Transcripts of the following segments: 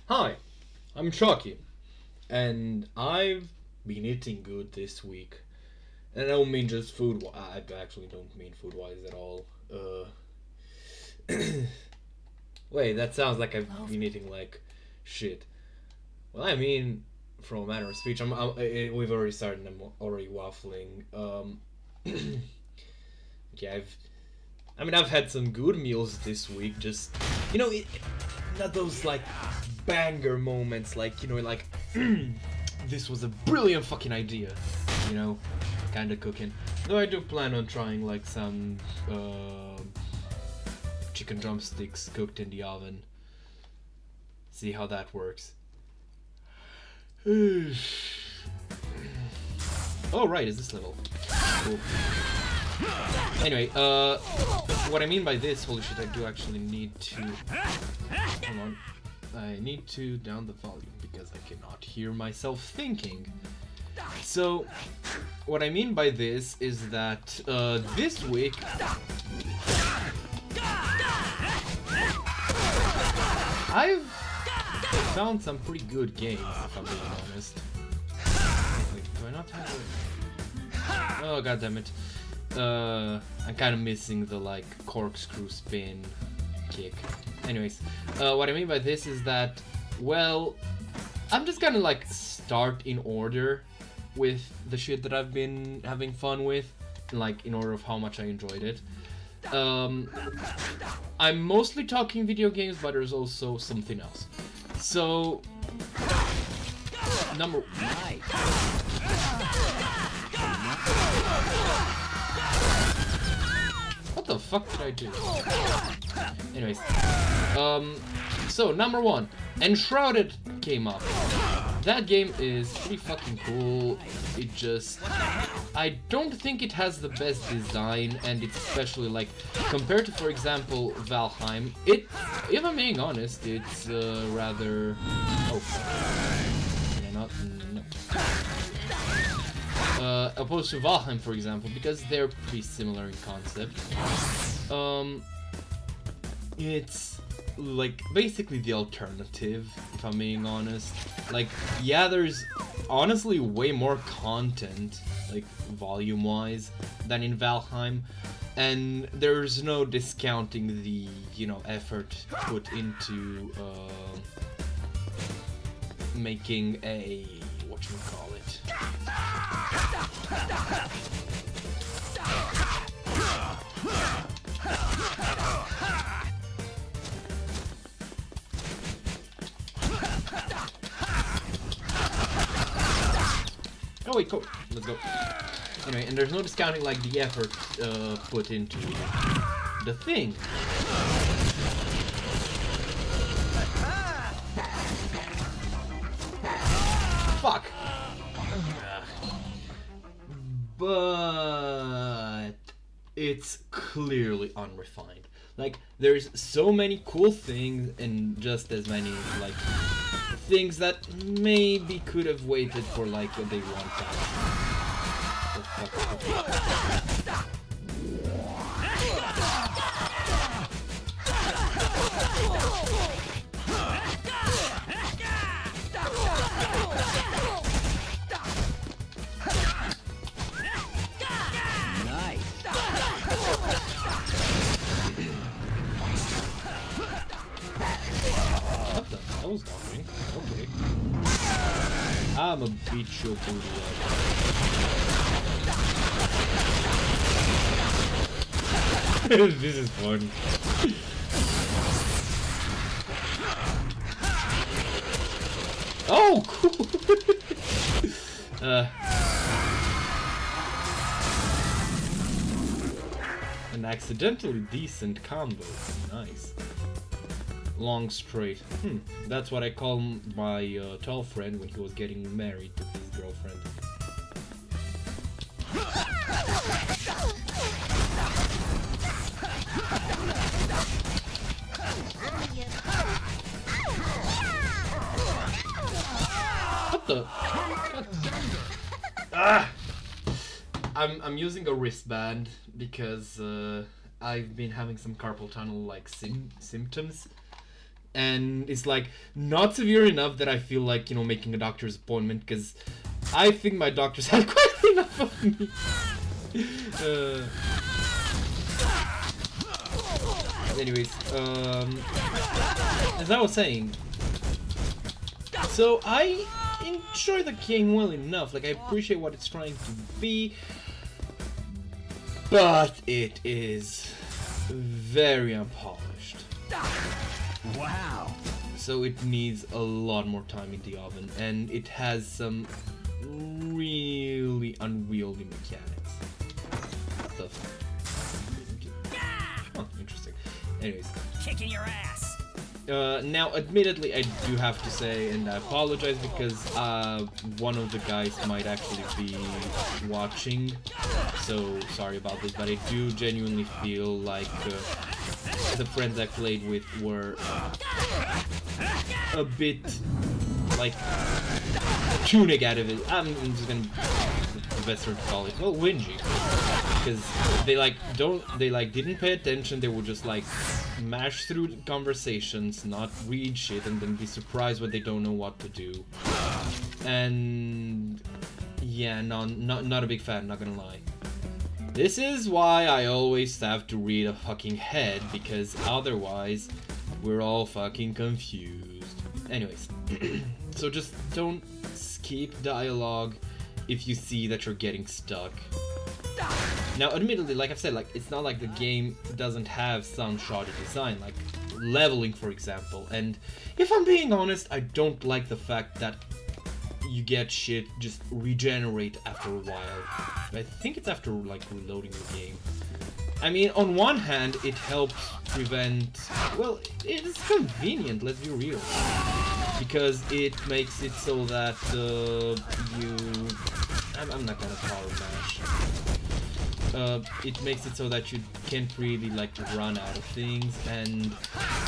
Hi, I'm Chucky, and I've been eating good this week. And I don't mean just food. I actually don't mean food wise at all. Wait, that sounds like I've been eating like shit. Well, I mean, from a manner of speech, we've already started. I'm already waffling. Yeah, I've had some good meals this week. Just you know, it, not those like banger moments, like like this was a brilliant fucking idea, you know, kind of cooking. Though I do plan on trying like some chicken drumsticks cooked in the oven. See how that works. Oh right, is this level? Cool. Anyway, what I mean by this, holy shit, I do actually need to... Hold on. I need to down the volume because I cannot hear myself thinking. So, what I mean by this is that this week... I've found some pretty good games, if I'm being honest. Wait, do I not have it? Oh, god damn it. I'm kind of missing the like corkscrew spin kick. Anyways, what I mean by this is that, well, I'm just gonna like start in order with the shit that I've been having fun with, like in order of how much I enjoyed it. I'm mostly talking video games, but there's also something else. So, number one. What the fuck did I do? Anyways, so number one, Enshrouded came up. That game is pretty fucking cool. It just, I don't think it has the best design, and it's especially like compared to, for example, Valheim. If I'm being honest, it's rather. Oh, not. No. Opposed to Valheim, for example, because they're pretty similar in concept. It's like basically the alternative, if I'm being honest. Like, yeah, there's honestly way more content, like volume-wise, than in Valheim, and there's no discounting the effort put into making a whatchamacallit. Oh wait, cool. Let's go. Anyway, and there's no discounting like the effort put into the thing. Fuck. But it's clearly unrefined. Like, there's so many cool things and just as many like things that maybe could have waited for like day one time. What the hell is happening? Okay. I'ma beat your booty up. This is fun. Oh, cool! An accidentally decent combo. Nice. Long straight. That's what I call my tall friend when he was getting married to his girlfriend. What the? Ah! I'm using a wristband because I've been having some carpal tunnel like symptoms. and it's like not severe enough that I feel like, you know, making a doctor's appointment, because I think my doctor's had quite enough of me. Anyways, as I was saying, so I enjoy the game well enough, like I appreciate what it's trying to be, but it is very unpolished. Wow. So it needs a lot more time in the oven, and it has some really unwieldy mechanics. What the fuck? Oh, interesting. Anyways. Kicking your ass. Now, admittedly, I do have to say, and I apologize because one of the guys might actually be watching, so sorry about this, but I do genuinely feel like the friends I played with were a bit, like, too negative. I'm just gonna, the best word to call it, well, whingy. Because they didn't pay attention, they would just like mash through conversations, not read shit, and then be surprised when they don't know what to do. And yeah, no, not a big fan, not gonna lie. This is why I always have to read a fucking head, because otherwise we're all fucking confused. Anyways, so just don't skip dialogue if you see that you're getting stuck. Now, admittedly, like I've said, like it's not like the game doesn't have some shoddy design, like leveling, for example. And if I'm being honest, I don't like the fact that you get shit just regenerate after a while. I think it's after like reloading the game. I mean, on one hand, it helps prevent. Well, it's convenient. Let's be real, because it makes it so that I'm not gonna power mash. It makes it so that you can't really like run out of things, and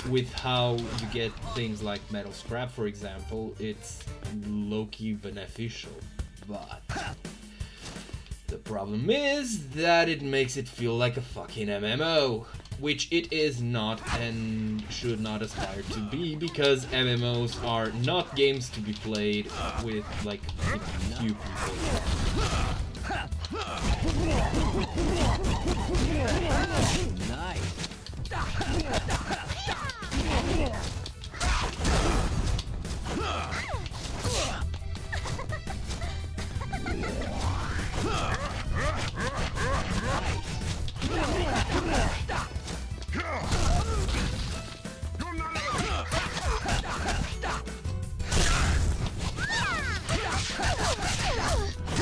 with how you get things like metal scrap, for example, it's low-key beneficial. But the problem is that it makes it feel like a fucking MMO, which it is not and should not aspire to be, because MMOs are not games to be played with like a few people. Nice.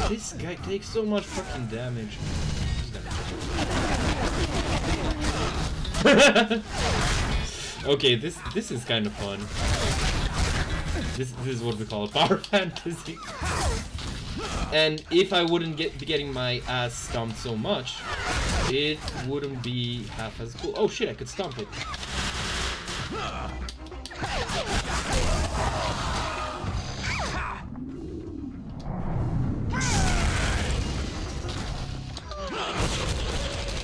This guy takes so much fucking damage. Okay, this is kind of fun. This is what we call a power fantasy. And if I wouldn't be getting my ass stomped so much, it wouldn't be half as cool. Oh shit, I could stomp it.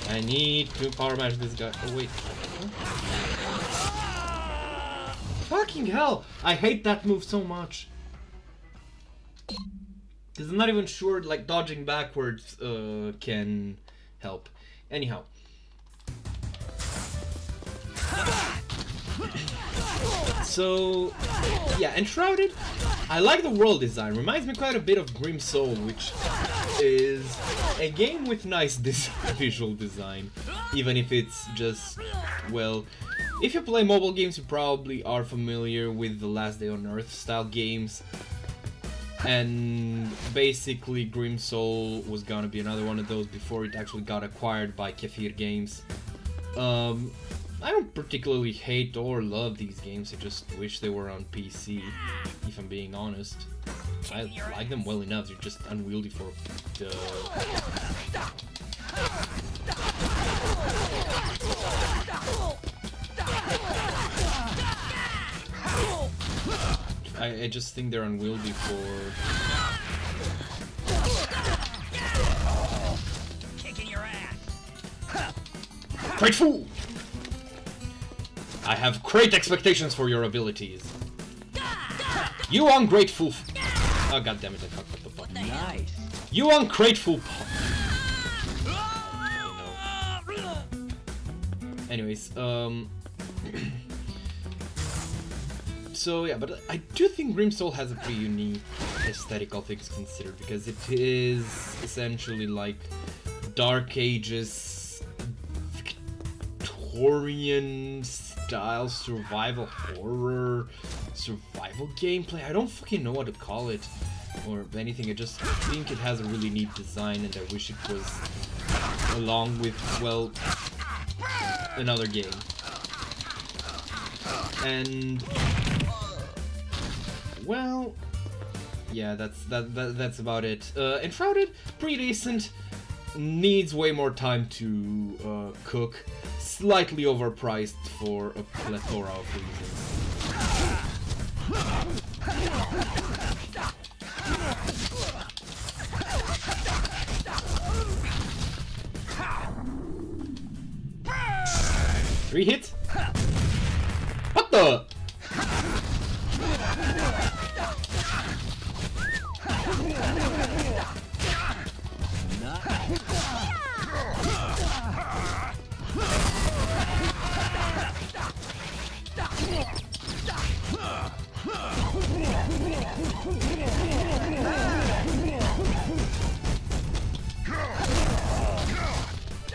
I need to power mash this guy. Oh wait. Fucking hell! I hate that move so much. Because I'm not even sure like dodging backwards can help. Anyhow. So yeah, Enshrouded, I like the world design. Reminds me quite a bit of Grim Soul, which is a game with nice visual design, even if it's just, well, if you play mobile games, you probably are familiar with the Last Day on Earth style games. And basically Grim Soul was gonna be another one of those before it actually got acquired by Kefir Games. I don't particularly hate or love these games, I just wish they were on PC, if I'm being honest. I like them well enough, they're just unwieldy for the... I just think they're unwieldy for... Kicking your ass. Great fool! I have great expectations for your abilities. You ungrateful oh god damn it, I fucked up the button. Nice. You ungrateful Anyways, so yeah, but I do think Grimsoul has a pretty unique aesthetic, all things considered, because it is essentially like Dark Ages Victorian style survival horror, survival gameplay. I don't fucking know what to call it or anything. I just think it has a really neat design, and I wish it was along with, well, another game. And well, yeah, that's about it. Enshrouded, pretty decent. Needs way more time to cook. Slightly overpriced for a plethora of reasons. Three hits? What the?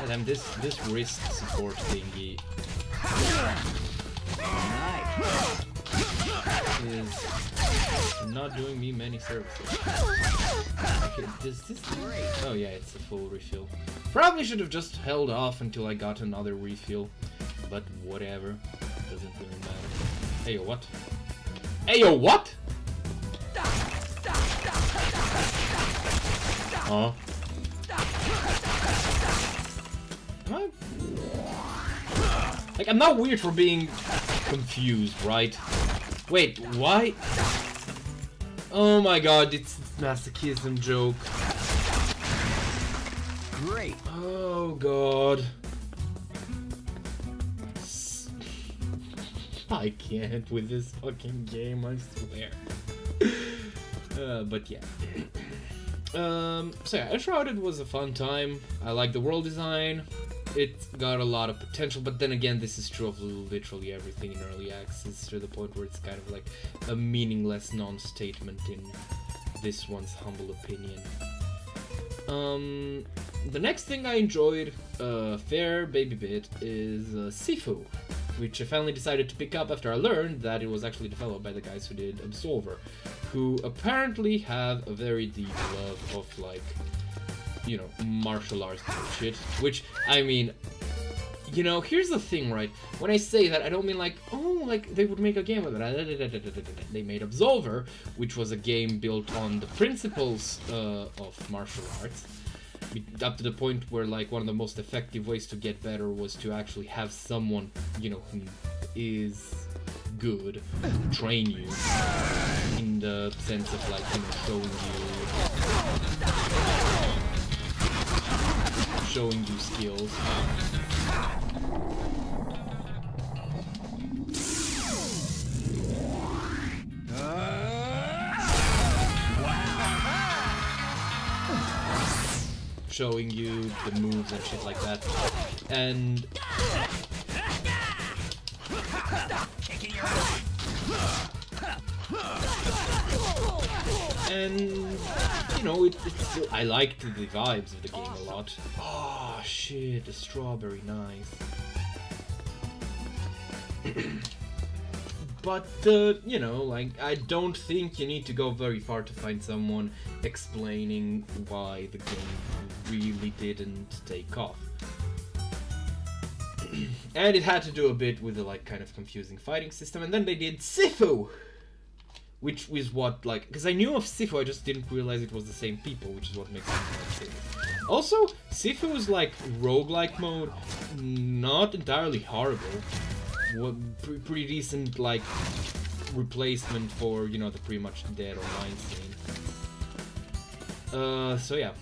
Damn, this wrist support thingy is not doing me many services. Okay, does this great? Oh yeah, it's a full refill. Probably should have just held off until I got another refill, but whatever, doesn't really matter. Hey yo, what? Hey yo, what? Huh? Am I? Like, I'm not weird for being confused, right? Wait, why? Oh my god, it's masochism joke. Great. Oh god. I can't with this fucking game, I swear. But yeah. So yeah, Enshrouded was a fun time. I like the world design. It's got a lot of potential, but then again, this is true of literally everything in early access, to the point where it's kind of like a meaningless non-statement in this one's humble opinion. The next thing I enjoyed a fair baby bit is Sifu, which I finally decided to pick up after I learned that it was actually developed by the guys who did Absolver, who apparently have a very deep love of, like, you know, martial arts shit, which, I mean, you know, here's the thing, right? When I say that, I don't mean like, oh, like, they would make a game with it. They made Absolver, which was a game built on the principles of martial arts, up to the point where, like, one of the most effective ways to get better was to actually have someone, you know, who is good train you, in the sense of, like, you know, showing you skills. Showing you the moves and shit like that. And you know, it's still, I liked the vibes of the game a lot. Oh shit, the strawberry, nice. But you know, like, I don't think you need to go very far to find someone explaining why the game really didn't take off. And it had to do a bit with the, like, kind of confusing fighting system, and then they did Sifu! Which was what, like, because I knew of Sifu, I just didn't realize it was the same people, which is what makes it more curious. Also, Sifu's, like, roguelike mode, not entirely horrible. Pretty decent, like, replacement for, you know, the pretty much dead online scene. So yeah.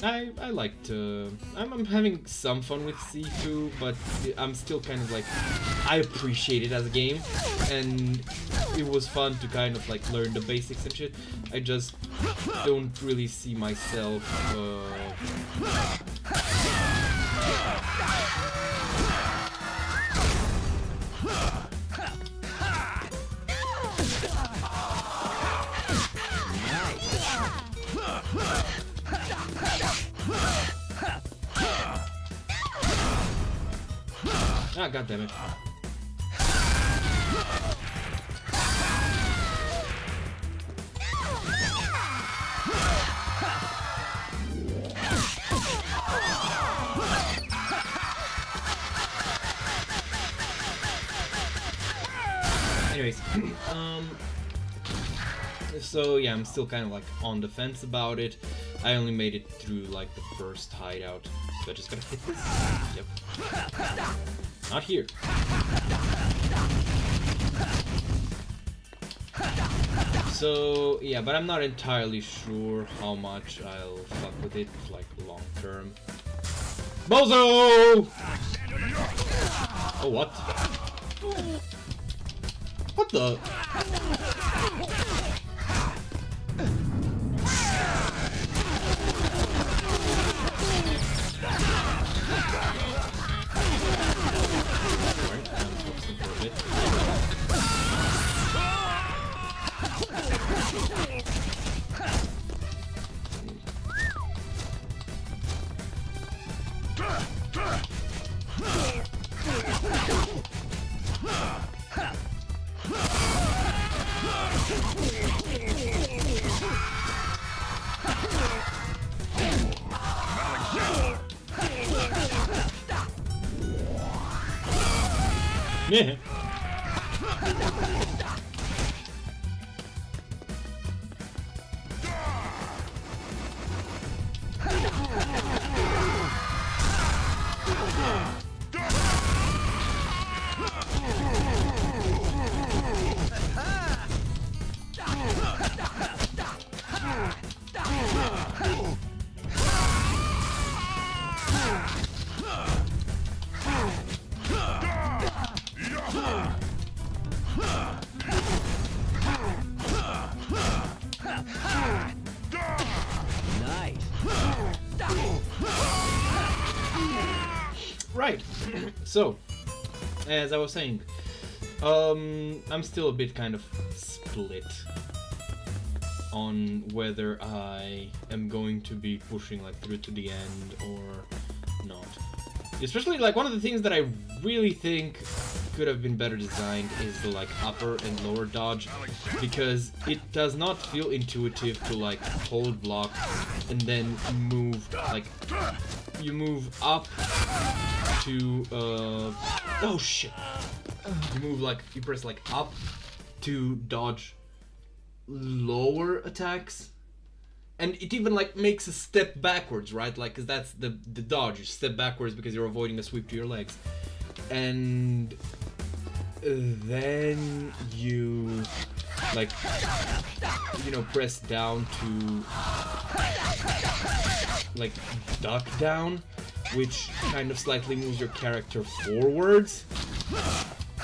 I liked. I'm having some fun with C2, but I'm still kind of like, I appreciate it as a game, and it was fun to kind of like learn the basics and shit. I just don't really see myself. Ah, god damn it. Anyways, so yeah, I'm still kind of like on the fence about it. I only made it through like the first hideout, so I just gotta hit this. Yep. Not here. So yeah, but I'm not entirely sure how much I'll fuck with it like long term. Bozo! Oh, what? What the? Yeah. Right. So, as I was saying, I'm still a bit kind of split on whether I am going to be pushing like through to the end or not. Especially like one of the things that I really think could have been better designed is the like upper and lower dodge, because it does not feel intuitive to like hold block and then move, like you move up to oh shit, you move like, you press like up to dodge lower attacks, and it even like makes a step backwards, right? Like, cause that's the dodge, you step backwards because you're avoiding a sweep to your legs, and then you like, you know, press down to like duck down, which kind of slightly moves your character forwards.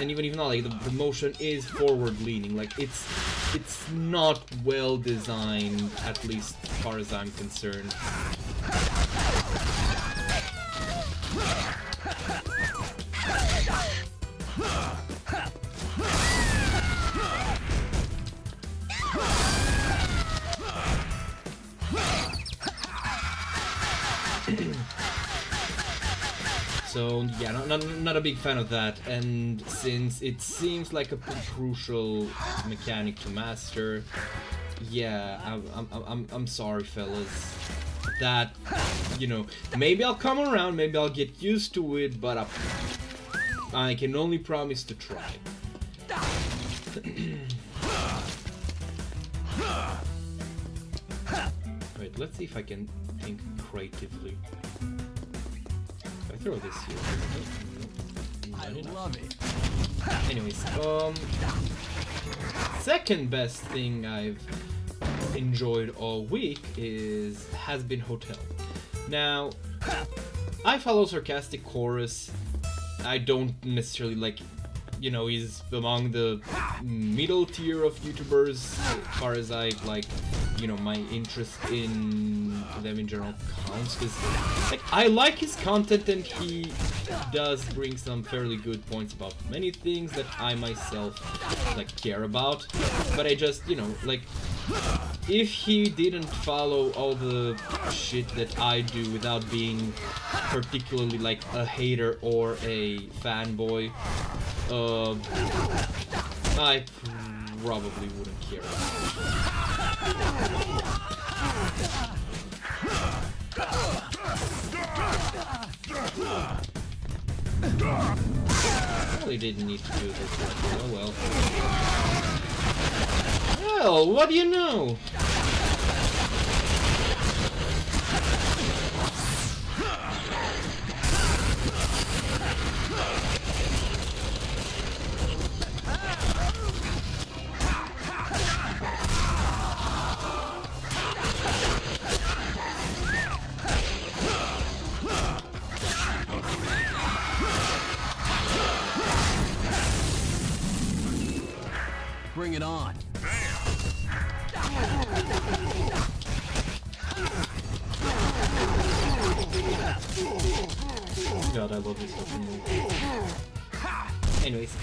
And even though like the motion is forward leaning, like it's not well designed, at least as far as I'm concerned. So yeah, not a big fan of that, and since it seems like a pretty crucial mechanic to master, yeah, I'm sorry, fellas. That, you know, maybe I'll come around, maybe I'll get used to it, but I can only promise to try. Wait, let's see if I can think creatively. Throw this here. I love it. Anyways, second best thing I've enjoyed all week has been Hotel. Now, I follow Sarcastic Chorus. I don't necessarily like, you know, he's among the middle tier of YouTubers as far as I like, you know, my interest in them in general counts, because like I like his content and he does bring some fairly good points about many things that I myself like care about, but I just, you know, like if he didn't follow all the shit that I do without being particularly like a hater or a fanboy, I probably wouldn't care Really didn't need to do this. Oh well. Well, what do you know? Bring it on. God, I love this fucking movie. Anyways.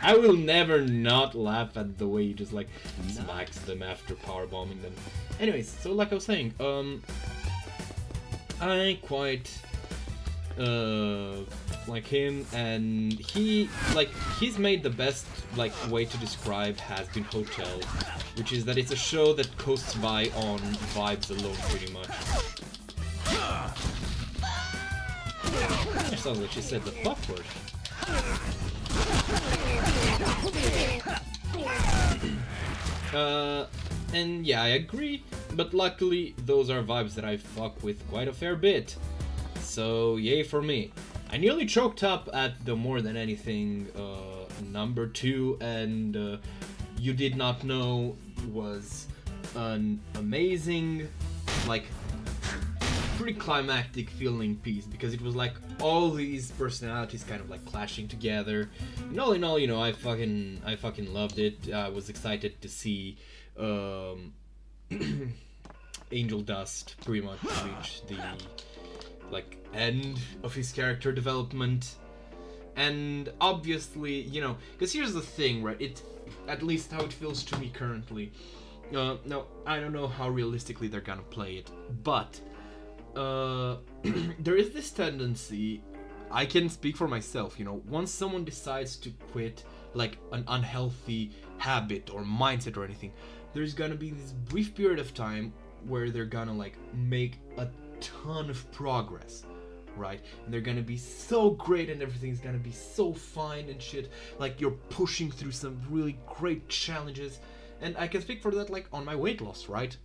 I will never not laugh at the way he just like smacks them after powerbombing them. Anyways, so like I was saying, I quite like him, and he's made the best like way to describe Has Been Hotel, which is that it's a show that coasts by on vibes alone pretty much. It sounds like she said the fuck word. And yeah, I agree, but luckily those are vibes that I fuck with quite a fair bit. So yay for me. I nearly choked up at the More Than Anything number 2, and You Did Not Know was an amazing, like, pretty climactic feeling piece, because it was like all these personalities kind of like clashing together. And all in all, you know, I fucking loved it. I was excited to see Angel Dust pretty much reach the like end of his character development. And obviously, you know, because here's the thing, right? It's at least how it feels to me currently. Now, I don't know how realistically they're gonna play it, but there is this tendency, I can speak for myself, you know, once someone decides to quit like an unhealthy habit or mindset or anything, there's gonna be this brief period of time where they're gonna like make a ton of progress, right? And they're gonna be so great and everything's gonna be so fine and shit, like you're pushing through some really great challenges. And I can speak for that like on my weight loss, right?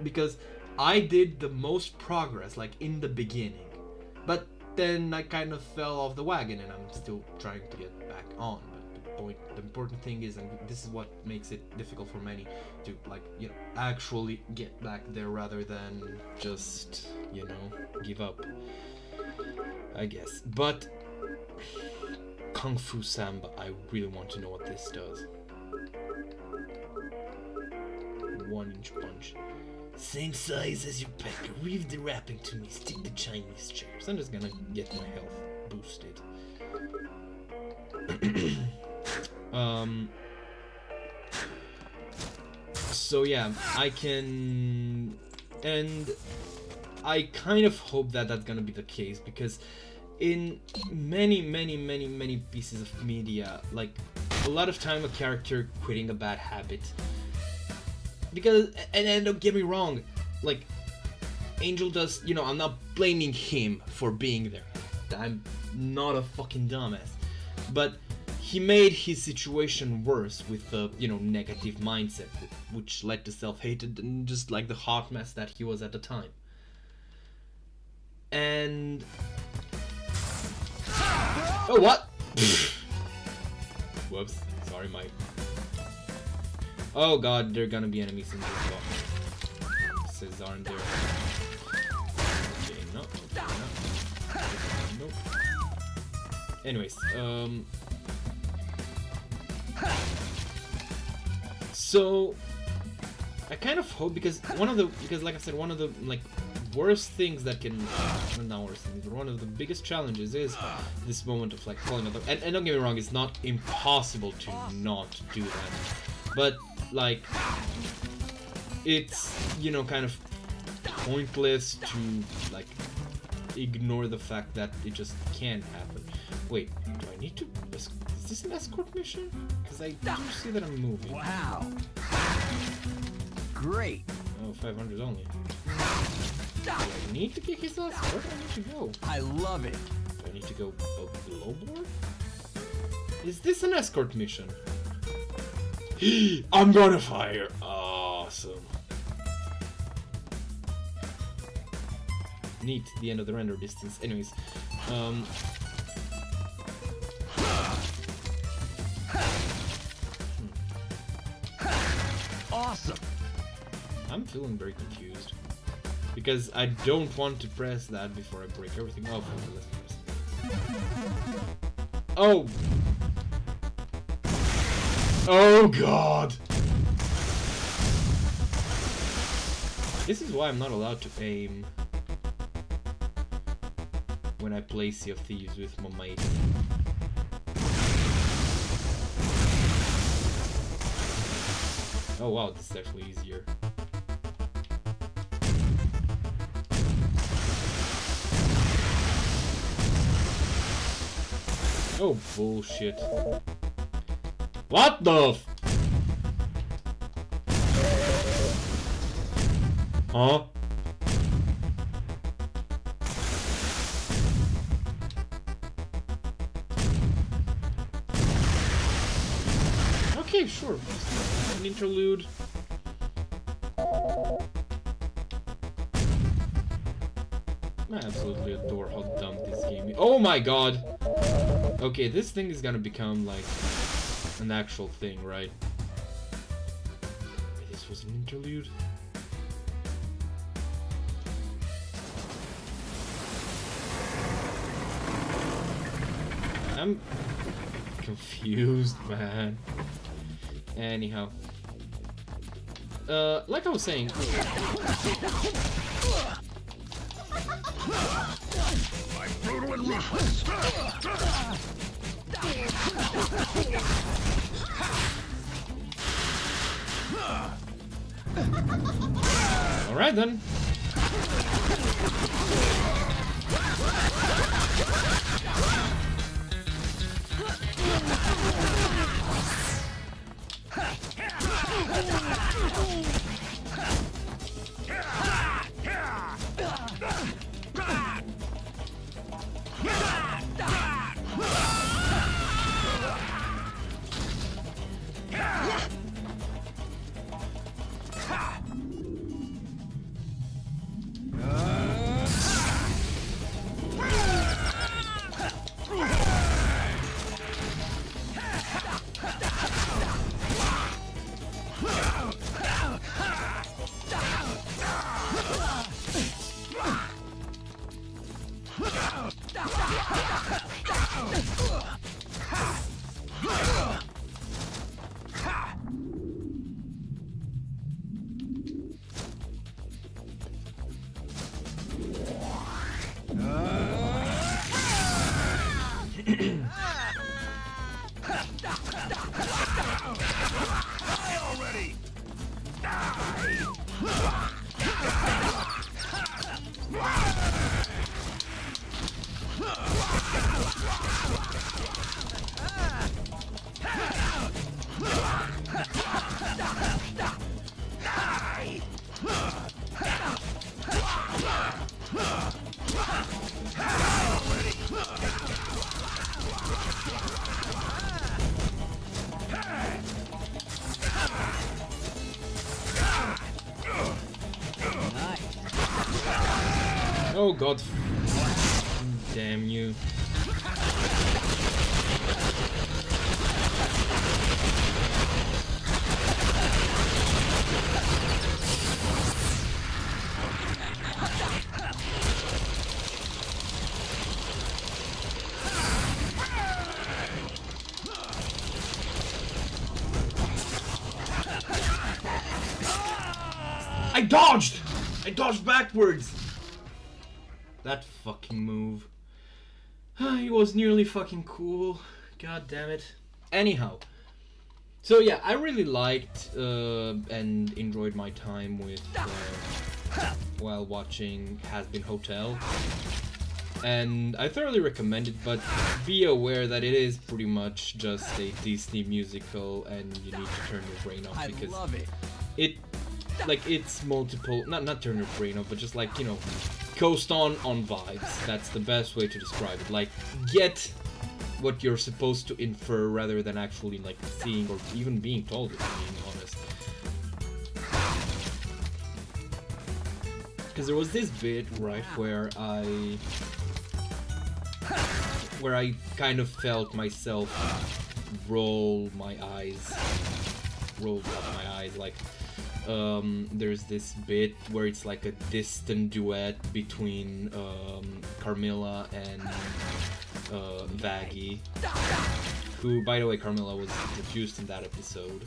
Because I did the most progress like in the beginning, but then I kind of fell off the wagon and I'm still trying to get back on. But the important thing is, and this is what makes it difficult for many, to like, you know, actually get back there rather than just, you know, give up, I guess. But Kung Fu Samba, I really want to know what this does. 1-inch punch. Same size as your pecker. Read the wrapping to me. Stick the Chinese chairs. I'm just gonna get my health boosted. So yeah, I can, and I kind of hope that that's gonna be the case, because in many pieces of media, like a lot of time a character quitting a bad habit, because, and don't get me wrong, like Angel does, you know, I'm not blaming him for being there, I'm not a fucking dumbass, but he made his situation worse with the, you know, negative mindset, which led to self-hatred and just like the hot mess that he was at the time. And oh, what? Whoops, sorry, Mike. Oh god, there are gonna be enemies in this spot. boxes, aren't there? Okay, no. Nope. Anyways, so I kind of hope, because like I said, one of the like worst things that can, well, not worst things, but one of the biggest challenges is this moment of like falling out of, and don't get me wrong, it's not impossible to not do that, but like it's, you know, kind of pointless to like ignore the fact that it just can't happen. Wait, do I need to? Is this an escort mission? Because I do see that I'm moving. Wow. Great. Oh, 500 only. Do I need to kick his ass? Where do I need to go? I love it. Do I need to go below board? Is this an escort mission? I'm gonna fire! Awesome. Neat, the end of the render distance. Anyways, Awesome. I'm feeling very confused. Because I don't want to press that before I break everything. Oh, okay, let's press. Oh! Oh god! This is why I'm not allowed to aim when I play Sea of Thieves with my mate. Oh wow, this is actually easier. Oh bullshit. What the f- Huh? Okay, sure. An interlude. I absolutely adore how dumb this game is. Oh my god! Okay, this thing is gonna become like an actual thing, right? This was an interlude? I'm confused, man. Anyhow. Like I was saying. I'm brutal and ruthless. Alright then. Oh god. Damn you. I dodged! I dodged backwards! That fucking move. He was nearly fucking cool. God damn it. Anyhow. So yeah, I really liked and enjoyed my time with while watching Has Been Hotel. And I thoroughly recommend it, but be aware that it is pretty much just a Disney musical and you need to turn your brain off because I love it. It's multiple, not turn your brain off, but just like, you know, coast on vibes. That's the best way to describe it. Like, get what you're supposed to infer rather than actually like seeing or even being told it, being honest. Because there was this bit, right, where I kind of felt myself roll up my eyes, like, there's this bit where it's like a distant duet between Carmilla and Vaggie, who, by the way, Carmilla was introduced in that episode,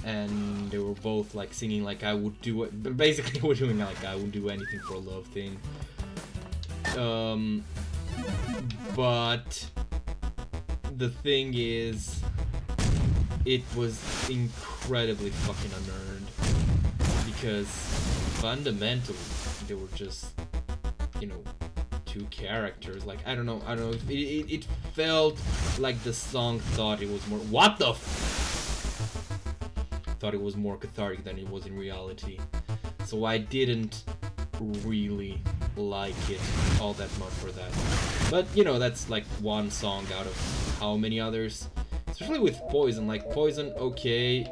and they were both like singing like I would do it, basically we're doing like I would do anything for a love thing. But the thing is, it was incredibly fucking unearned because fundamentally they were just, you know, two characters. Like, I don't know if it felt like the song thought it was more thought it was more cathartic than it was in reality. So I didn't really like it all that much for that. But, you know, that's like one song out of how many others. Especially with Poison. Like, Poison, okay.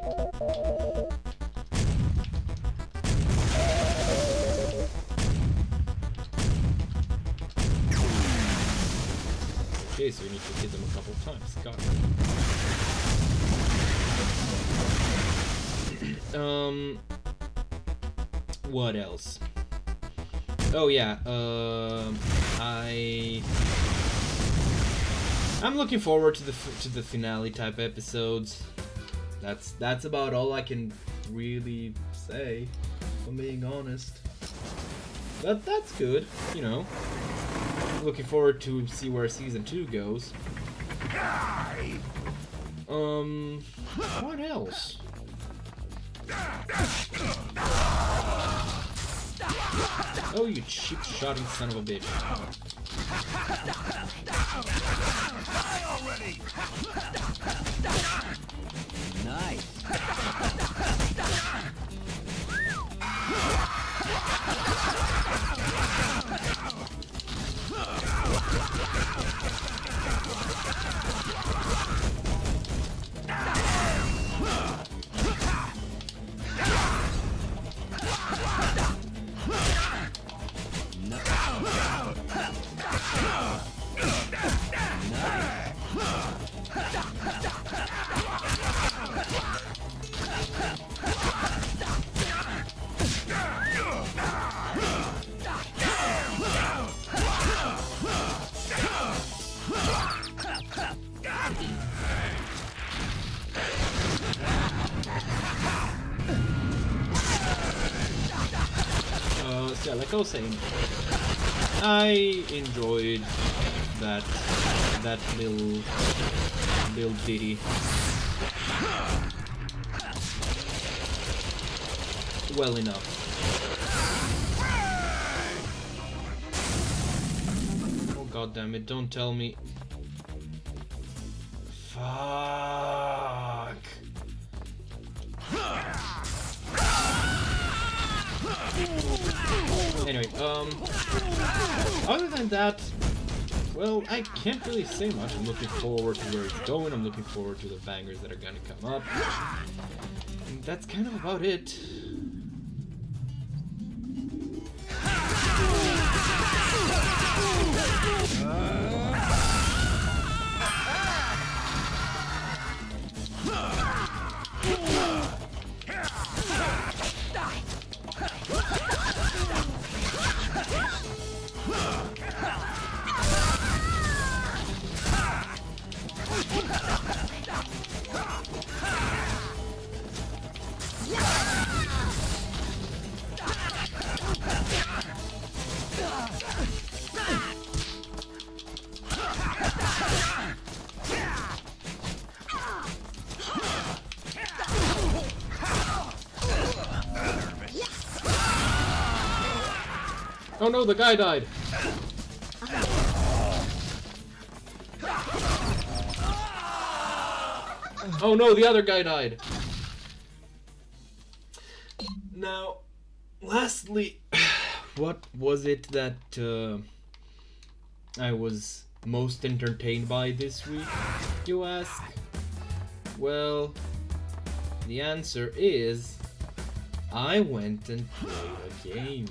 Okay, so we need to hit them a couple of times. Got it. What else? Oh yeah, I'm looking forward to the finale type episodes. That's about all I can really say, if I'm being honest. But that's good, you know. Looking forward to see where season 2 goes. What else? Oh, you cheap-shotting son of a bitch. Die already! Nice. Yeah, like I was saying, I enjoyed that little ditty. Well enough. Oh god damn it, don't tell me. Fuck. Anyway, other than that, well, I can't really say much. I'm looking forward to where it's going. I'm looking forward to the bangers that are gonna come up. And that's kind of about it. Oh no, the guy died! Oh no, the other guy died! Now, lastly, what was it that I was most entertained by this week, you ask? Well, the answer is I went and played a game.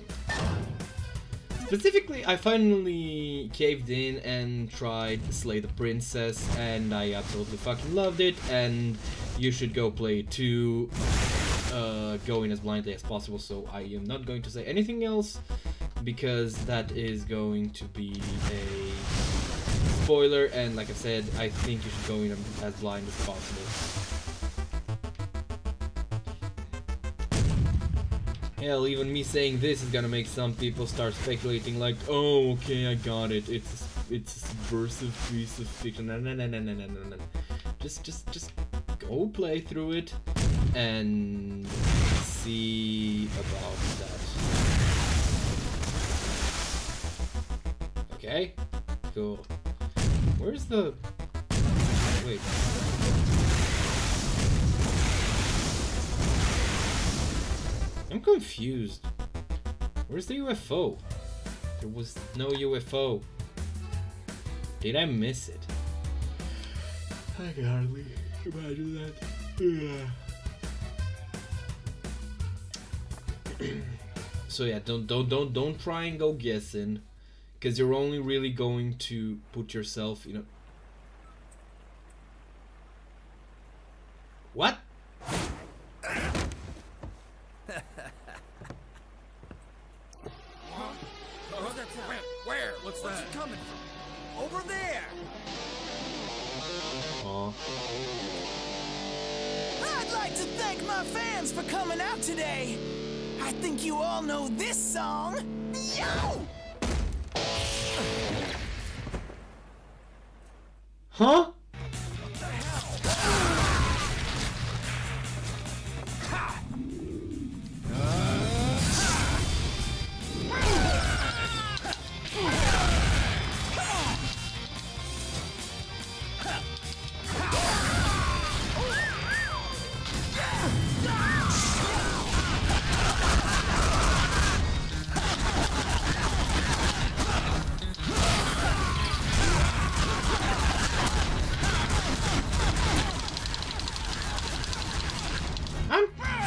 Specifically, I finally caved in and tried Slay the Princess, and I absolutely fucking loved it, and you should go play it too, going as blindly as possible, so I am not going to say anything else, because that is going to be a spoiler, and like I said, I think you should go in as blind as possible. Hell, even me saying this is gonna make some people start speculating like, oh, okay, I got it. It's a subversive piece of fiction. No. Just go play through it and see about that. Okay, cool. Where's the... Wait. I'm confused. Where's the UFO? There was no UFO. Did I miss it? I can hardly imagine that. So yeah, don't try and go guessing, because you're only really going to put yourself in a... What? Where? What's that? It coming from? Over there! Aw. I'd like to thank my fans for coming out today. I think you all know this song. Yo! Huh?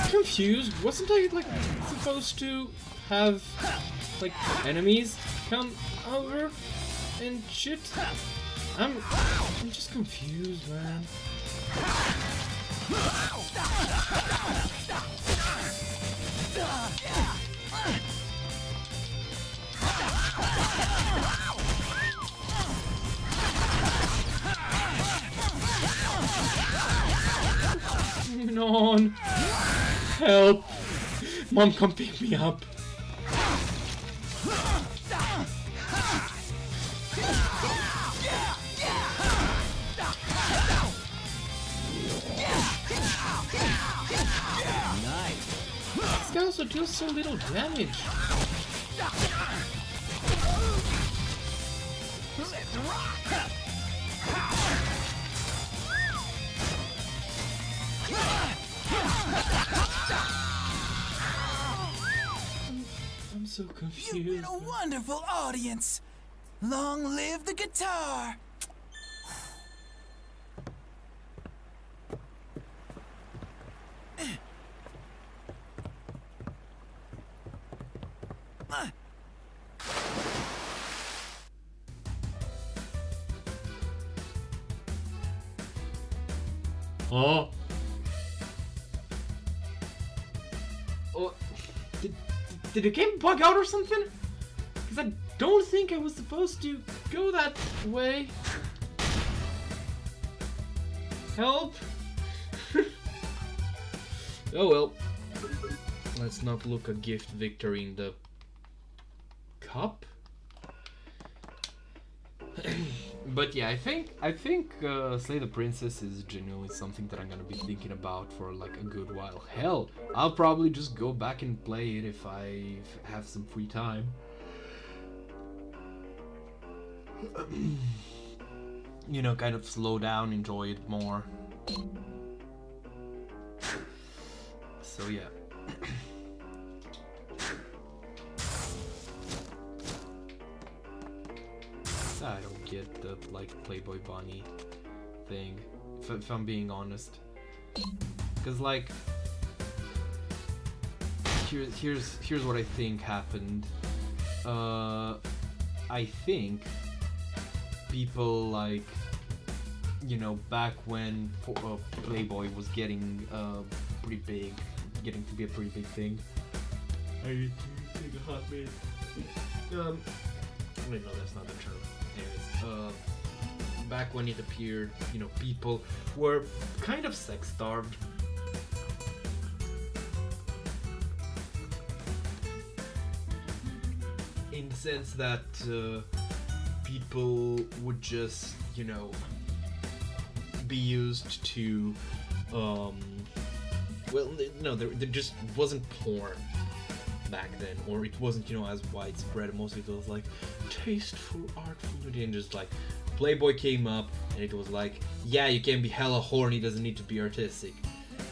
Confused. Wasn't I like supposed to have like enemies come over and shit? I'm just confused, man. Moving on. Help! Mom, come pick me up. Nice. This guy also deals so little damage. I'm so confused. You've been a wonderful audience. Long live the guitar. Oh. Oh. Did the game bug out or something? Because I don't think I was supposed to go that way. Help! Oh well. Let's not look a gift victory in the cup. But yeah, I think Slay the Princess is genuinely something that I'm gonna be thinking about for like a good while. Hell, I'll probably just go back and play it if I have some free time. you know, kind of slow down, enjoy it more. So yeah. I don't get the like Playboy Bunny thing, if I'm being honest. Cause like, here's what I think happened. I think people like, you know, back when Playboy was getting pretty big, getting to be a pretty big thing. I take a hot minute. Wait, no, that's not the term. Anyways, back when it appeared, you know, people were kind of sex starved. In the sense that people would just, you know, be used to, well, no, there just wasn't porn back then, or it wasn't, you know, as widespread. Mostly it was like tasteful, artful, and just like Playboy came up, and it was like, yeah, you can be hella horny, doesn't need to be artistic.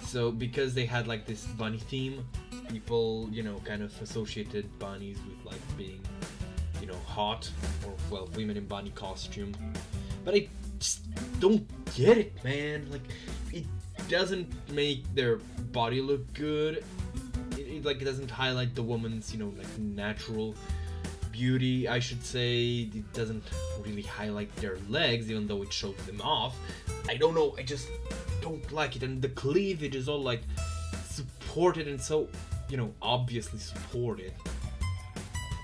So because they had like this bunny theme, people, you know, kind of associated bunnies with like being, you know, hot, or well, women in bunny costume. But I just don't get it, man. Like, it doesn't make their body look good. It like, it doesn't highlight the woman's, you know, like natural beauty, I should say. It doesn't really highlight their legs, even though it shows them off. I don't know, I just don't like it. And the cleavage is all like supported and so, you know, obviously supported.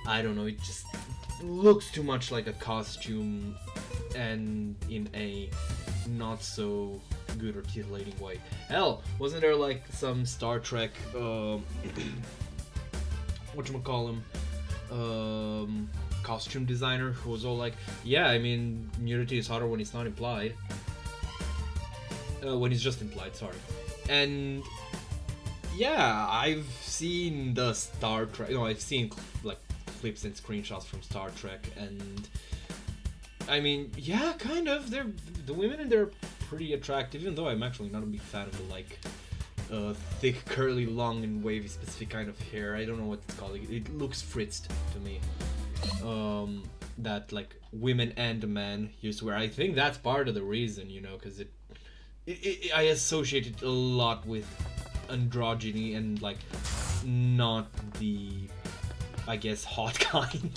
I don't know, it just looks too much like a costume, and in a not so good articulating way. Hell, wasn't there like some Star Trek whatchamacallem, costume designer who was all like, yeah, I mean, nudity is hotter when it's not implied, when it's just implied, sorry. And yeah, I've seen the Star Trek, no, I've seen like clips and screenshots from Star Trek, and I mean, yeah, kind of, the women in there are pretty attractive, even though I'm actually not a big fan of the like thick, curly, long and wavy specific kind of hair. I don't know what it's called. It looks fritzed to me. That like women and men used to wear. I think that's part of the reason, you know, because I associate it a lot with androgyny and like not the, I guess, hot kind.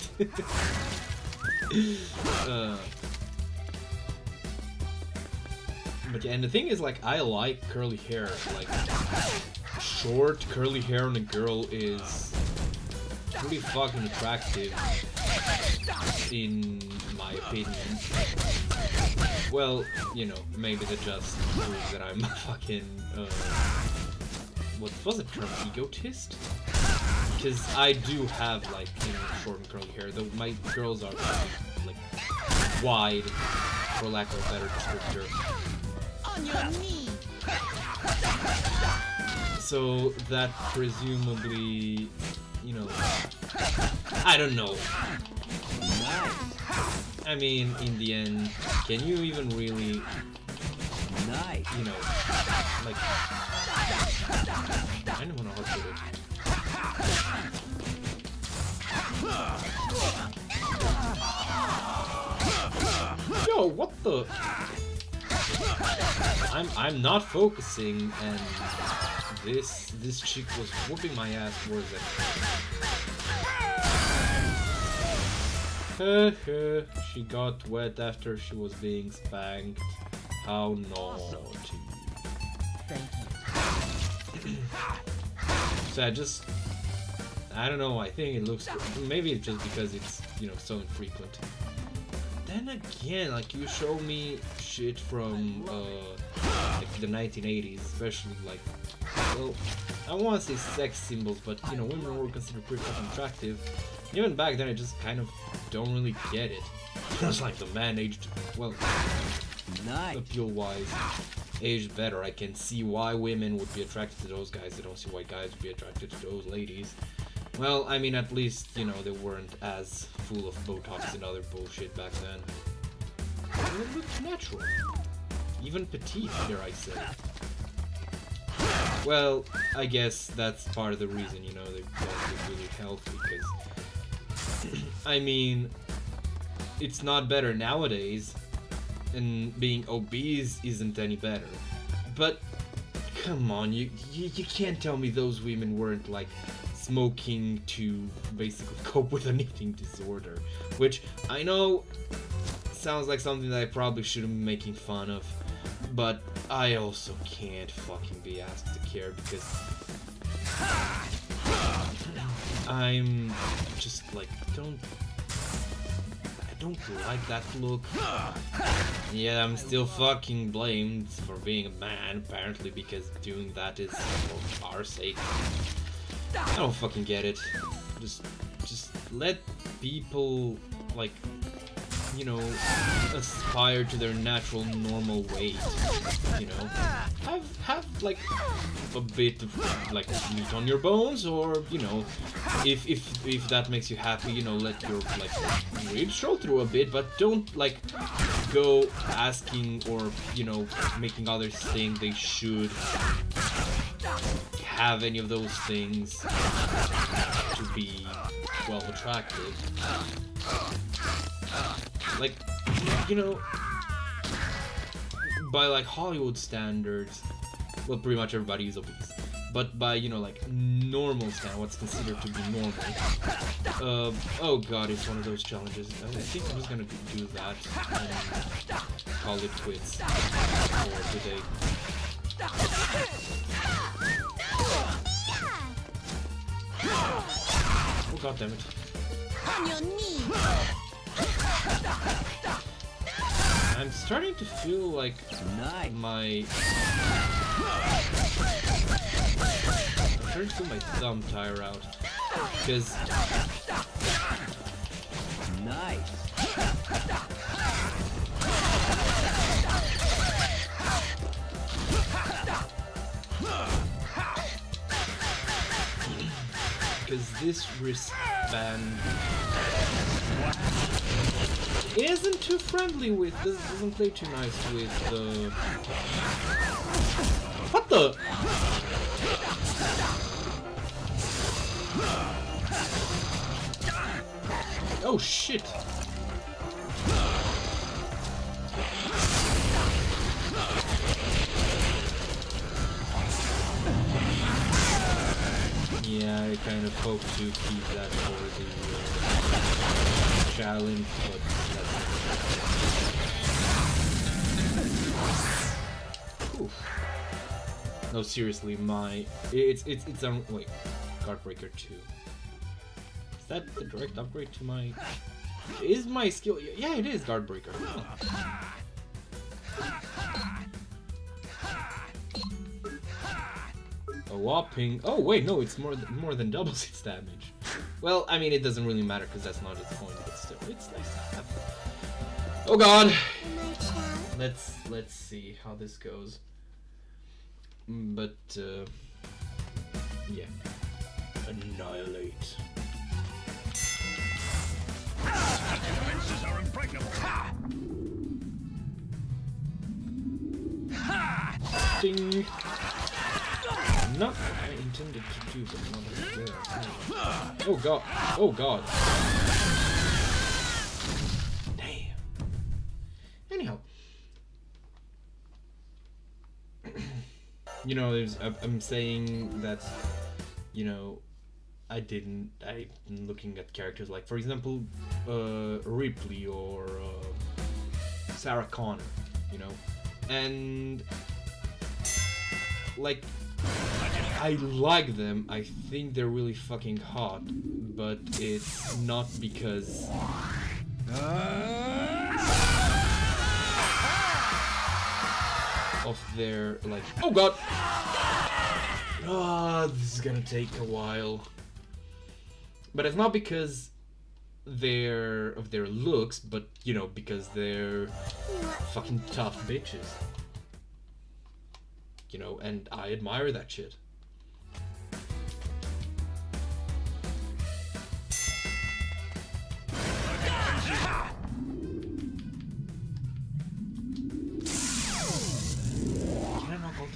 But yeah, and the thing is, like, I like curly hair. Like, short curly hair on a girl is pretty fucking attractive, in my opinion. Well, you know, maybe that just proves that I'm a fucking, what was the term, egotist? Because I do have, like, you know, short and curly hair, though my girls are, like, wide, for lack of a better descriptor. On your knee. So that presumably, you know, I don't know. I mean, in the end, can you even really, you know, like, I don't know how to put it. Yo, what the? I'm not focusing, and this chick was whooping my ass towards it. She got wet after she was being spanked. How naughty. Thank you. So I don't know, I think it looks, maybe it's just because it's, you know, so infrequent. Then again, like, you show me shit from like the 1980s, especially like, well, I want to say sex symbols, but you know, women were considered pretty fucking attractive. Even back then, I just kind of don't really get it. It's like the man aged, well, appeal-wise, aged better. I can see why women would be attracted to those guys. I don't see why guys would be attracted to those ladies. Well, I mean, at least, you know, they weren't as full of Botox and other bullshit back then. They looked natural. Even petite, dare I say. Well, I guess that's part of the reason, you know, they both look really healthy, because... I mean, it's not better nowadays, and being obese isn't any better. But, come on, you can't tell me those women weren't, like, smoking to basically cope with an eating disorder. Which, I know, sounds like something that I probably shouldn't be making fun of. But I also can't fucking be asked to care because I'm just like, I don't like that look. Yeah, I'm still fucking blamed for being a man, apparently, because doing that is for our sake. I don't fucking get it. Just let people, like, you know, aspire to their natural normal weight, you know. Have like a bit of like meat on your bones, or, you know, if that makes you happy, you know, let your like ribs show through a bit, but don't like go asking or, you know, making others think they should have any of those things to be well attractive. Like, you know, by like Hollywood standards, well, pretty much everybody is obese. But by, you know, like normal standards, what's considered to be normal. Oh god, it's one of those challenges. I think I'm just gonna do that and call it quits for today. Oh god damn it. On your knees. I'm starting to feel like Tonight. I'm starting to feel my thumb tire out. Because Nice. this wristband isn't too friendly with, doesn't play too nice with the... What the? Oh shit! Yeah, I kind of hope to keep that for the challenge, but that's... Oof. No, seriously, it's wait, Guardbreaker 2. Is that the direct upgrade to my... Is my skill... Yeah, it is Guardbreaker. Oh. A whopping... Oh, wait, no, it's more than doubles its damage. Well, I mean, it doesn't really matter because that's not its point, but still, it's nice to have. Oh god! Let's see how this goes. But, yeah. Annihilate. Defenses are impregnable. Ding! Not what I intended to do, but not there. Oh god! Oh god! Damn. Anyhow. You know, I'm saying that, you know, I'm looking at characters like, for example, Ripley or Sarah Connor, you know, and like, I like them, I think they're really fucking hot, but it's not because of their, like, oh god! Ah, this is gonna take a while. But it's not because of their looks, but, you know, because they're fucking tough bitches. You know, and I admire that shit.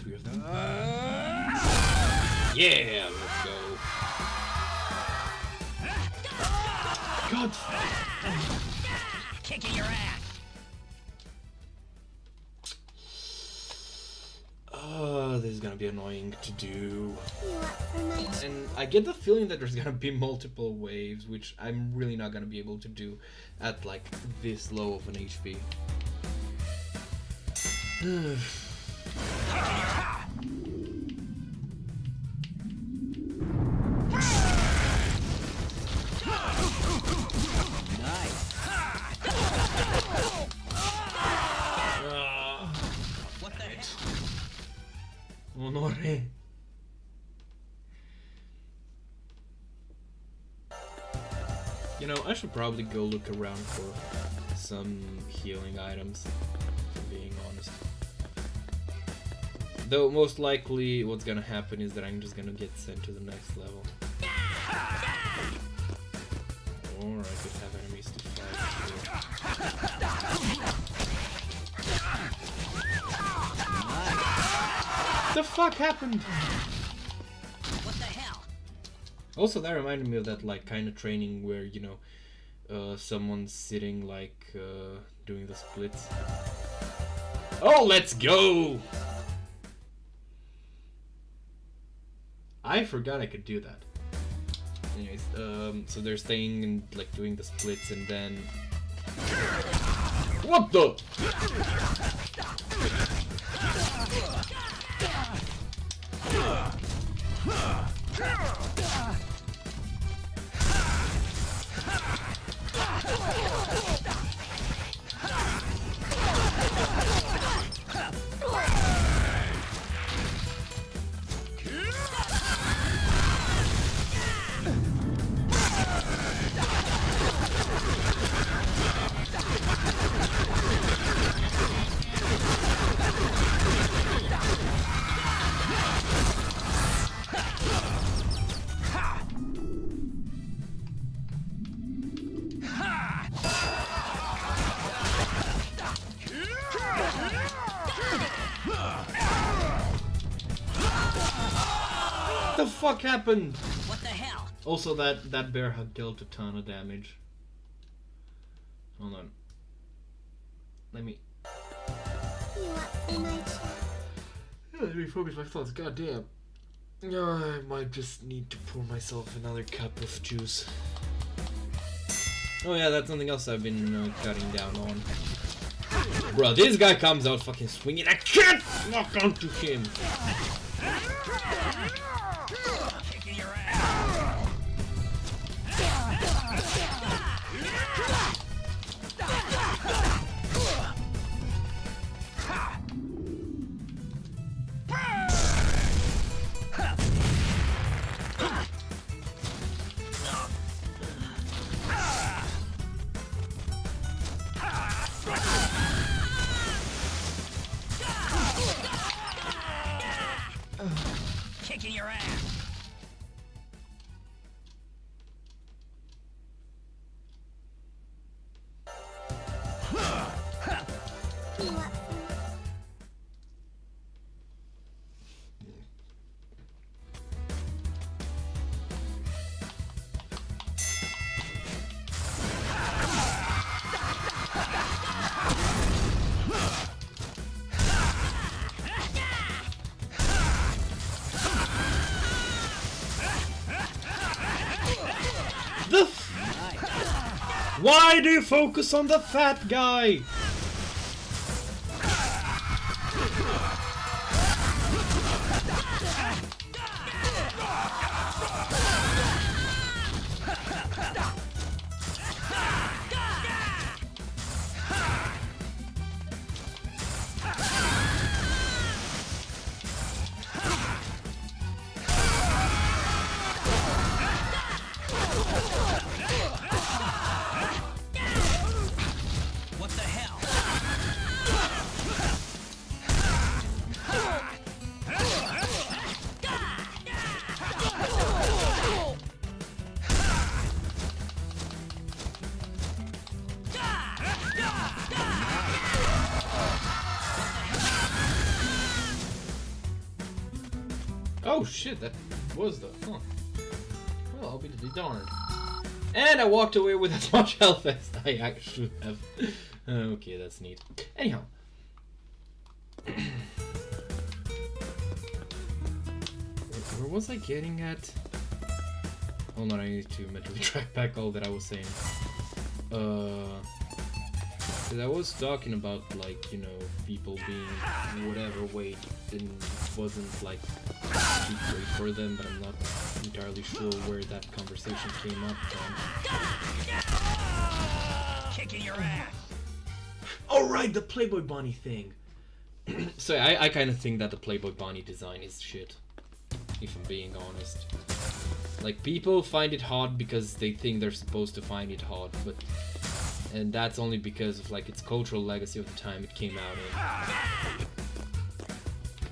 three of them. Yeah, let's go. God. Kicking your ass. This is gonna be annoying to do. You up for my And I get the feeling that there's gonna be multiple waves, which I'm really not gonna be able to do at like this low of an HP. What the heck? Onore. You know, I should probably go look around for some healing items, if I'm being honest. Though most likely what's gonna happen is that I'm just gonna get sent to the next level. Or I could have enemies to fight too. The fuck happened? What the hell? Also, that reminded me of that like kind of training where, you know, someone's sitting like doing the splits. Oh, let's go! I forgot I could do that. Anyways, so they're staying and like doing the splits and then... What the? What the fuck happened? What the hell? Also, that bear hug dealt a ton of damage. Hold on. Let me... you up for my chat. Let me focus my thoughts. God damn. I might just need to pour myself another cup of juice. Oh yeah, that's something else I've been cutting down on. Bro, this guy comes out fucking swinging. I can't walk onto him. Kicking your ass. Kicking your ass. You up for The Why do you focus on the fat guy? What the hell? Oh shit, that was the... Huh. Well, I'll be darned. And I walked away with as much health as I actually have. Okay, that's neat. Anyhow. Where was I getting at? Hold on, I need to mentally track back all that I was saying. Cause I was talking about, like, you know, people being whatever weight and it wasn't like too great for them, but I'm not entirely sure where that conversation came up from. Kicking your ass. Oh right, the Playboy Bunny thing. So I kind of think that the Playboy Bunny design is shit, if I'm being honest. Like, people find it hot because they think they're supposed to find it hot, but... And that's only because of, like, its cultural legacy of the time it came out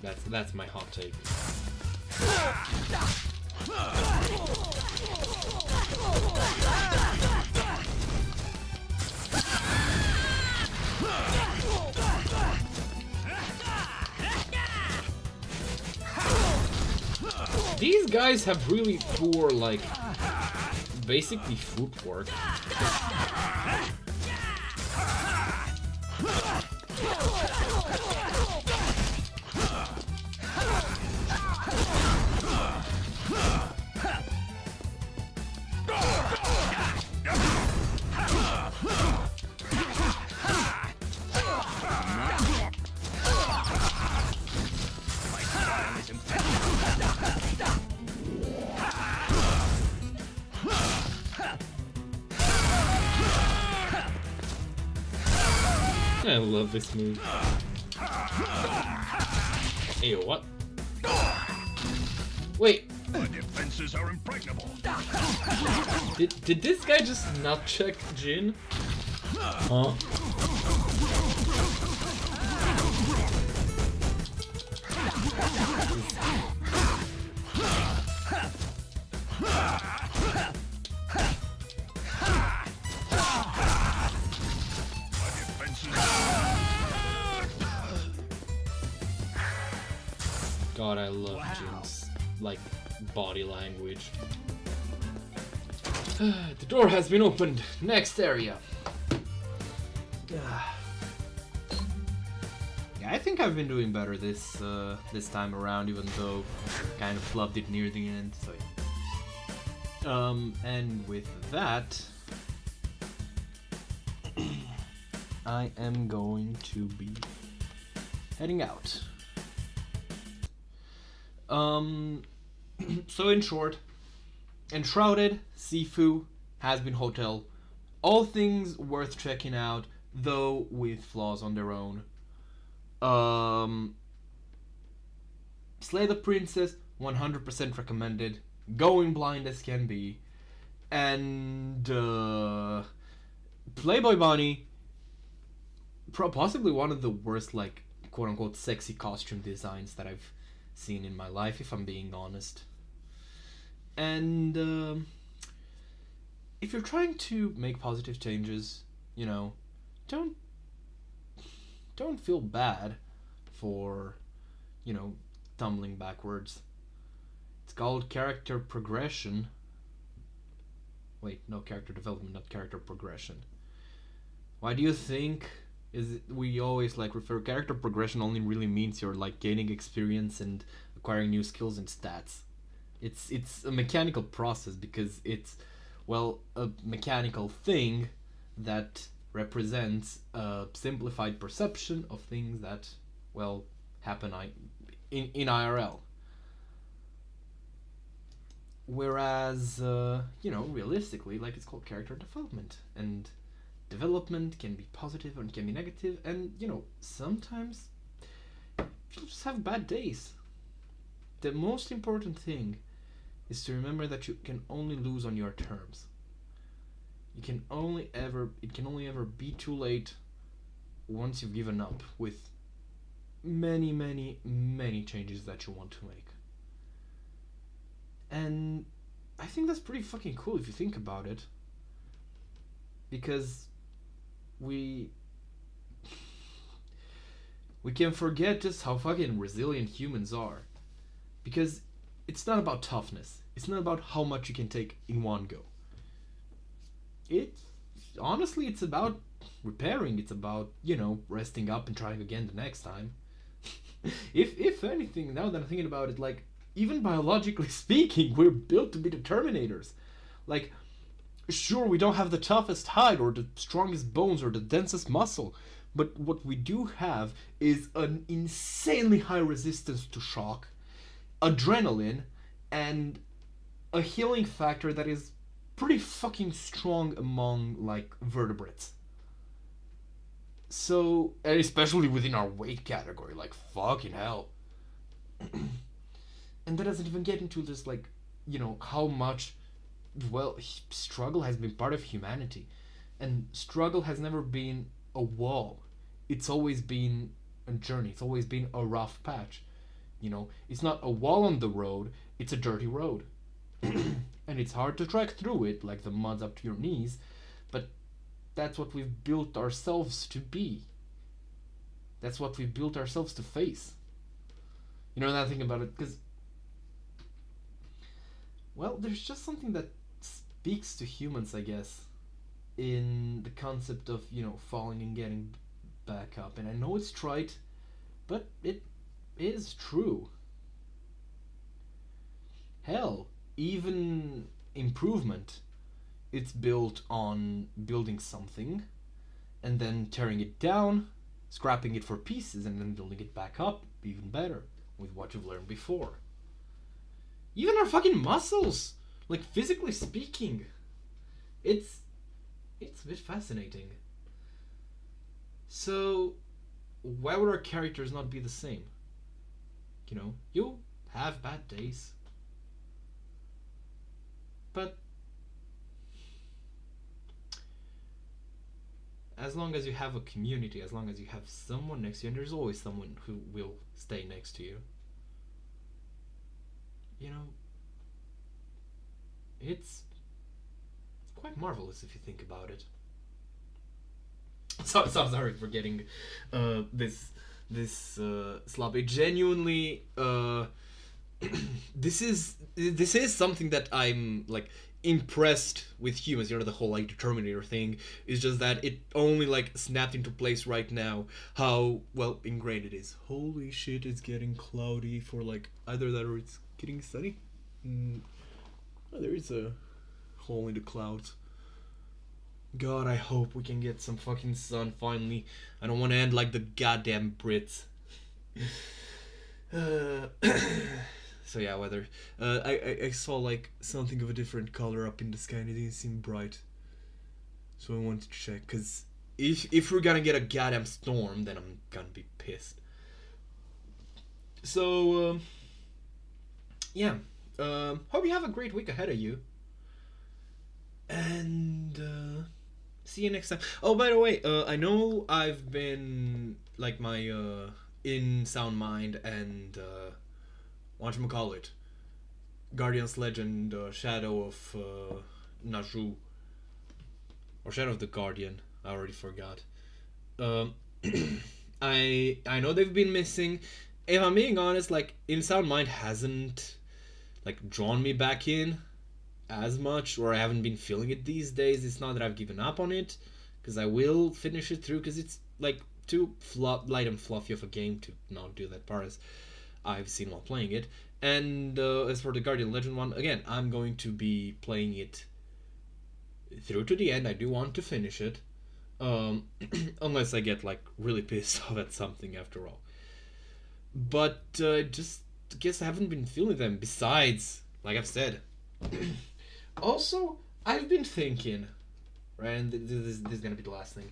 in. That's my hot take. These guys have really poor, like, basically footwork. I love this move. Hey, what? Wait. My defenses are impregnable. Did this guy just not check Jin? Huh? God, I love Jin's, like, body language. The door has been opened. Next area. Yeah, I think I've been doing better this this time around, even though I kind of flubbed it near the end. So yeah. And with that, I am going to be heading out. So in short, Enshrouded, Sifu, Has-Been Hotel, all things worth checking out, though with flaws on their own. Slay the Princess, 100% recommended, going blind as can be, and Playboy Bunny, possibly one of the worst, like, quote-unquote sexy costume designs that I've seen in my life, if I'm being honest. And if you're trying to make positive changes, you know, don't feel bad for, you know, tumbling backwards. It's called character progression. Wait, no, character development, not character progression. Why do you think we always like refer character progression only really means you're like gaining experience and acquiring new skills and stats? It's a mechanical process because it's, well, a mechanical thing that represents a simplified perception of things that, well, happen in IRL. Whereas, you know, realistically, like, it's called character development, and development can be positive and can be negative, and, you know, sometimes you'll just have bad days. The most important thing is to remember that you can only lose on your terms. It can only ever be too late once you've given up with many, many, many changes that you want to make. And I think that's pretty fucking cool if you think about it. Because we can forget just how fucking resilient humans are. Because it's not about toughness. It's not about how much you can take in one go. Honestly, it's about repairing. It's about, resting up and trying again the next time. if anything, now that I'm thinking about it, like, even biologically speaking, we're built to be the Terminators. Like, sure, we don't have the toughest hide or the strongest bones or the densest muscle, but what we do have is an insanely high resistance to shock, adrenaline, and a healing factor that is pretty fucking strong among, like, vertebrates. So, and especially within our weight category, like, fucking hell. And that doesn't even get into this, like, how much, struggle has been part of humanity. And struggle has never been a wall. It's always been a journey. It's always been a rough patch. It's not a wall on the road, it's a dirty road. And it's hard to trek through it, like the mud's up to your knees, but that's what we've built ourselves to be. That's what we've built ourselves to face. Now that I think about it, because, there's just something that speaks to humans, I guess, in the concept of, falling and getting back up. And I know it's trite, but it is true. Hell, even improvement, it's built on building something and then tearing it down, scrapping it for pieces, and then building it back up even better with what you've learned before. Even our fucking muscles, like, physically speaking, it's a bit fascinating. So why would our characters not be the same? You'll have bad days, but as long as you have a community, as long as you have someone next to you, and there's always someone who will stay next to you, it's quite marvelous if you think about it. So sorry for getting this sloppy. Genuinely, this is something that I'm, like, impressed with humans. The whole, like, the Terminator thing is just that it only, like, snapped into place right now how ingrained it is. Holy shit, it's getting cloudy for, like, either that or it's getting sunny. There is a hole in the clouds. God, I hope we can get some fucking sun finally. I don't want to end like the goddamn Brits. So yeah, weather. I saw, like, something of a different color up in the sky and it didn't seem bright. So I wanted to check, because if we're gonna get a goddamn storm, then I'm gonna be pissed. So, yeah. Hope you have a great week ahead of you. And, see you next time. Oh, by the way, I know I've been, like, my, In Sound Mind and, whatchamacallit, Guardian's Legend, Shadow of, Najru, or Shadow of the Guardian, I already forgot. I know they've been missing. If I'm being honest, like, In Sound Mind hasn't, like, drawn me back in as much, or I haven't been feeling it these days. It's not that I've given up on it, because I will finish it through, because it's, like, too light and fluffy of a game to not do that part as I've seen while playing it. And as for the Guardian Legend one, again, I'm going to be playing it through to the end. I do want to finish it, unless I get, like, really pissed off at something after all. But just guess I haven't been feeling them. Besides, like I've said, also I've been thinking, right? And this is gonna be the last thing.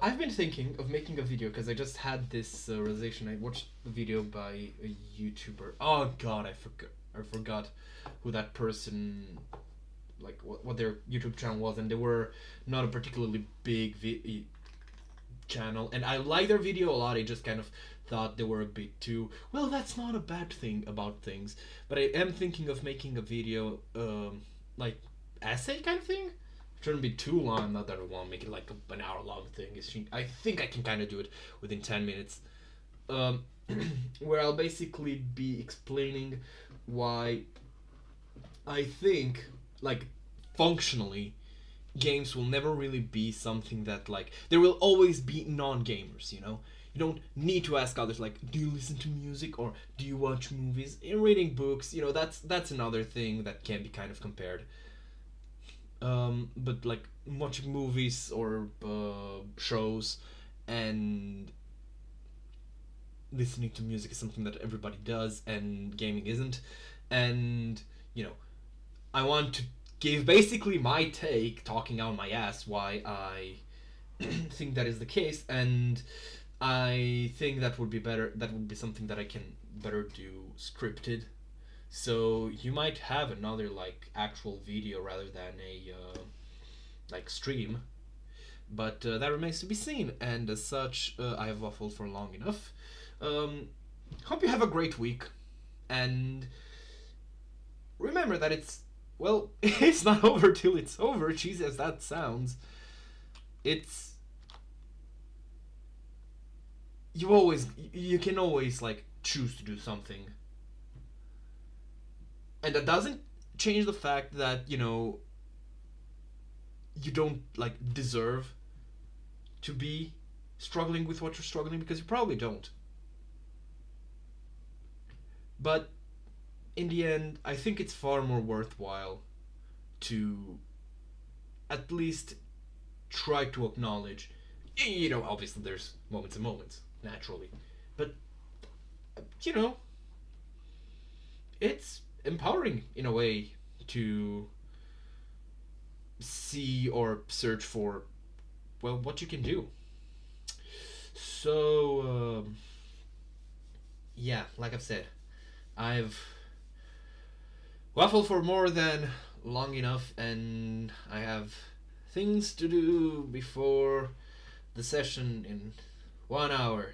I've been thinking of making a video, because I just had this realization. I watched the video by a YouTuber. Oh god, I forgot who that person, like, what their YouTube channel was, and they were not a particularly big channel, and I like their video a lot. I just kind of thought they were a bit too, well, that's not a bad thing about things, but I am thinking of making a video, like, essay kind of thing. It shouldn't be too long, not that I want to make it like an hour long thing. I think I can kind of do it within 10 minutes. um, where I'll basically be explaining why I think, like, functionally, games will never really be something that, like, there will always be non-gamers, you know? You don't need to ask others, like, do you listen to music or do you watch movies? In reading books, you know, that's another thing that can be kind of compared. But like watching movies or shows and listening to music is something that everybody does, and gaming isn't. And you know, I want to give basically my take, talking out my ass, why I think that is the case, and I think that would be better. That would be something that I can better do scripted. So you might have another like actual video rather than a like stream, but that remains to be seen. And as such, I have waffled for long enough. Hope you have a great week, and remember that it's, well, it's not over till it's over. Cheesy as that sounds, it's, you can always like choose to do something. And that doesn't change the fact that, you know, you don't like deserve to be struggling with what you're struggling, because you probably don't. But in the end, I think it's far more worthwhile to at least try to acknowledge, you know, obviously there's moments and moments, naturally, but, you know, it's empowering in a way to see or search for, well, what you can do. So yeah, like I've said, I've waffled for more than long enough, and I have things to do before the session in 1 hour.